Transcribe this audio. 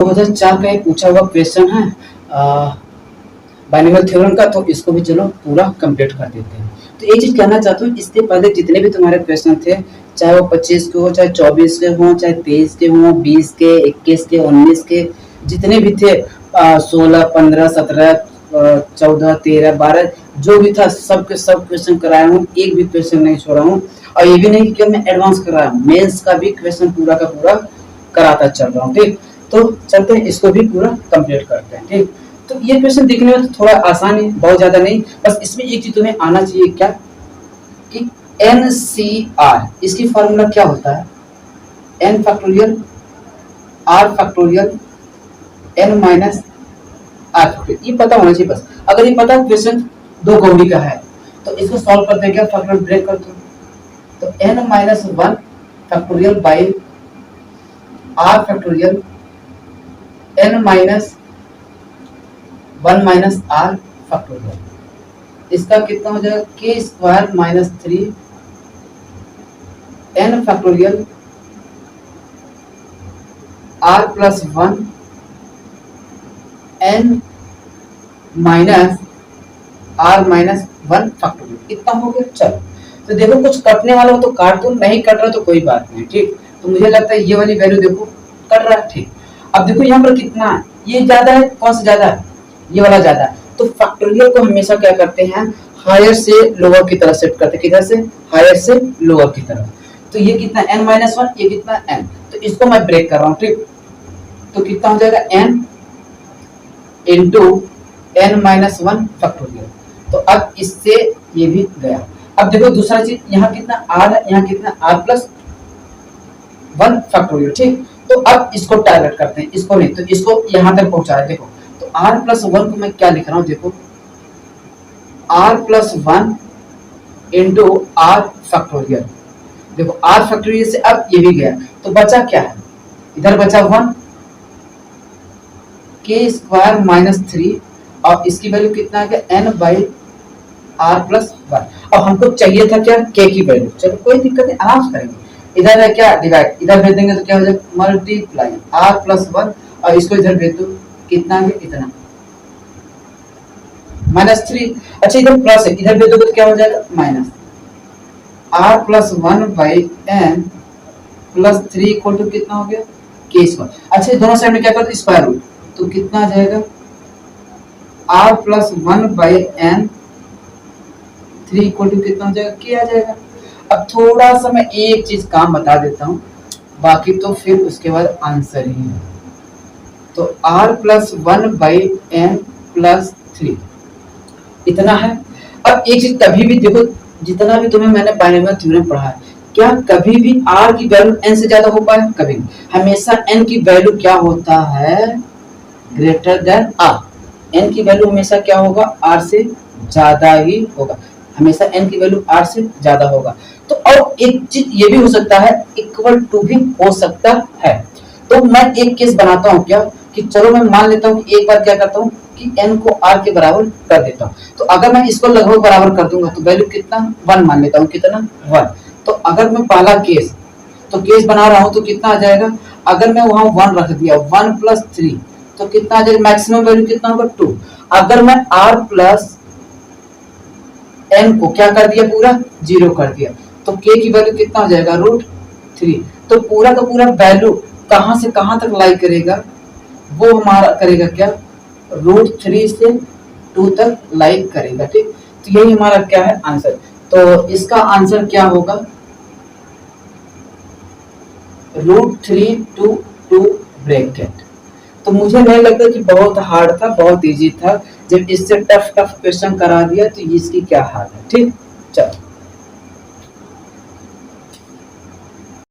2004 का एक पूछा हुआ क्वेश्चन है बाइनोमियल थ्योरम का, तो इसको भी चलो पूरा कंप्लीट कर देते हैं। तो एक चीज कहना चाहता हूँ, इससे पहले जितने भी तुम्हारे क्वेश्चन थे, चाहे वो 25 के हो, चाहे 24 के हो, चाहे 23 के हो, 20 के, 21 के, 19 के, जितने भी थे 16, 15, 17, 14, 13, 12 जो भी था, सब के सब क्वेश्चन कराया हूँ, एक भी क्वेश्चन नहीं छोड़ा हूँ। और ये भी नहीं कि मैं एडवांस कराया हूँ, मेंस का भी क्वेश्चन पूरा का पूरा कराता चल रहा हूँ। ठीक, तो चलते हैं इसको भी पूरा कंप्लीट करते हैं। ठीक, तो ये क्वेश्चन दिखने में तो थोड़ा आसान है, बहुत ज्यादा नहीं, बस इसमें एक चीज तुम्हें आना चाहिए, क्या कि NCR इसकी फॉर्मूला क्या होता है, n factorial r factorial n minus r factorial, ये पता होना चाहिए बस। अगर ये पता क्वेश्चन दो गौड़ी का है तो इसको सॉल्व करते हैं, क्या फैक्टोरियल ब्रेक कर दो, तो n minus 1 factorial by r factorial n minus 1 minus r factorial, इसका कितना हो जाएगा k square minus 3 n factorial r plus 1 n minus r minus 1 factorial, इतना हो गया। चलो, तो देखो कुछ कटने वाला हो तो काट दो, नहीं कट रहा तो कोई बात नहीं। ठीक, तो मुझे लगता है ये वाली वैल्यू देखो कट रहा है। ठीक, अब देखो यहाँ पर कितना है, ये ज्यादा है, कौन सा ज्यादा है, ये वाला ज्यादा है। तो फैक्टोरियल को हमेशा क्या करते हैं, हायर से लोअर की तरफ शिफ्ट करते हैं, किधर से, हायर से लोअर की तरफ। तो ये कितना n माइनस 1, ये कितना n, तो इसको मैं ब्रेक कर रहा हूँ। ठीक, तो कितना हो जाएगा n into n minus 1 factorial. तो अब इससे ये भी गया। अब देखो दूसरा चीज, यहाँ कितना r है, यहाँ कितना r प्लस 1 फैक्टोरियल। ठीक, तो अब इसको टारगेट करते हैं, इसको नहीं तो इसको यहां तक पहुंचा है। देखो तो r प्लस 1 को मैं क्या लिख रहा हूं, देखो r plus 1 into r factorial. देखो r फैक्टोरियल से अब ये भी गया, तो बचा क्या है, इधर बचा 1 k स्क्वायर माइनस 3, और इसकी वैल्यू कितना आ गया n बाई r प्लस 1। अब हमको चाहिए था क्या, k की वैल्यू। चलो कोई दिक्कत नहीं, आराम से करेंगे। इधर है क्या डिवाइड, इधर भेज देंगे तो क्या हो जाएगा मल्टीप्लाई r प्लस 1, और इसको इधर भेज दो, कितना है इतना माइनस 3। अच्छा इधर प्लस है, इधर भेज दो तो क्या हो जाएगा minus r plus 1 by n plus 3 equal to कितना हो गया k स्क्वायर। अच्छा दोनों साइड में क्या करते स्क्वायर रूट, तो कितना आ जाएगा r plus 1 by n 3 equal to कितना हो जाएगा k आ जाएगा। अब थोड़ा सा मैं एक चीज काम बता देता हूँ, बाकी तो फिर उसके बाद आंसर ही है। तो r plus 1 by n plus 3 इतना है। अब एक चीज कभी भी देखो, जितना भी तुम्हें मैंने बाइनोमियल थ्योरम पढ़ा है, क्या कभी भी r की वैल्यू n से ज्यादा हो पाए, कभी नहीं। हमेशा n की वैल्यू क्या होता है, ग्रेटर देन r। n की वैल्यू हमेशा क्या होगा, r से ज्यादा ही होगा, हमेशा n की वैल्यू r से ज्यादा होगा। तो और एक चीज ये भी हो सकता है, इक्वल टू भी हो सकता है। तो मैं एक केस बनाता हूँ क्या, कि चलो मैं मान लेता हूँ कि एक बार क्या करता हूँ कि n को r के बराबर कर देता हूँ। तो अगर मैं इसको लगभग बराबर कर दूंगा तो वैल्यू कितना 1 मान लेता हूँ, कितना 1। तो अगर मैं पहला केस, तो केस बना रहा हूँ तो कितना आ जाएगा, अगर मैं वहां 1 रख दिया, 1 प्लस 3 तो कितना आ जाएगा, मैक्सिमम वैल्यू कितना होगा 2। अगर मैं r प्लस n को क्या कर दिया, पूरा 0 कर दिया, तो k की वैल्यू कितना हो जाएगा √3। तो पूरा का पूरा वैल्यू कहां से कहां तक लाई करेगा, वो हमारा करेगा क्या, √3 से 2 तक लाई करेगा। ठीक, तो यही हमारा क्या है आंसर। तो इसका आंसर क्या होगा, √3 to 2 ब्रैकेट। तो मुझे नहीं लगता कि बहुत हार्ड था, बहुत इजी था। जब इससे टफ क्वेश्चन करा दिया तो इसकी क्या हाल है। ठीक, चलो।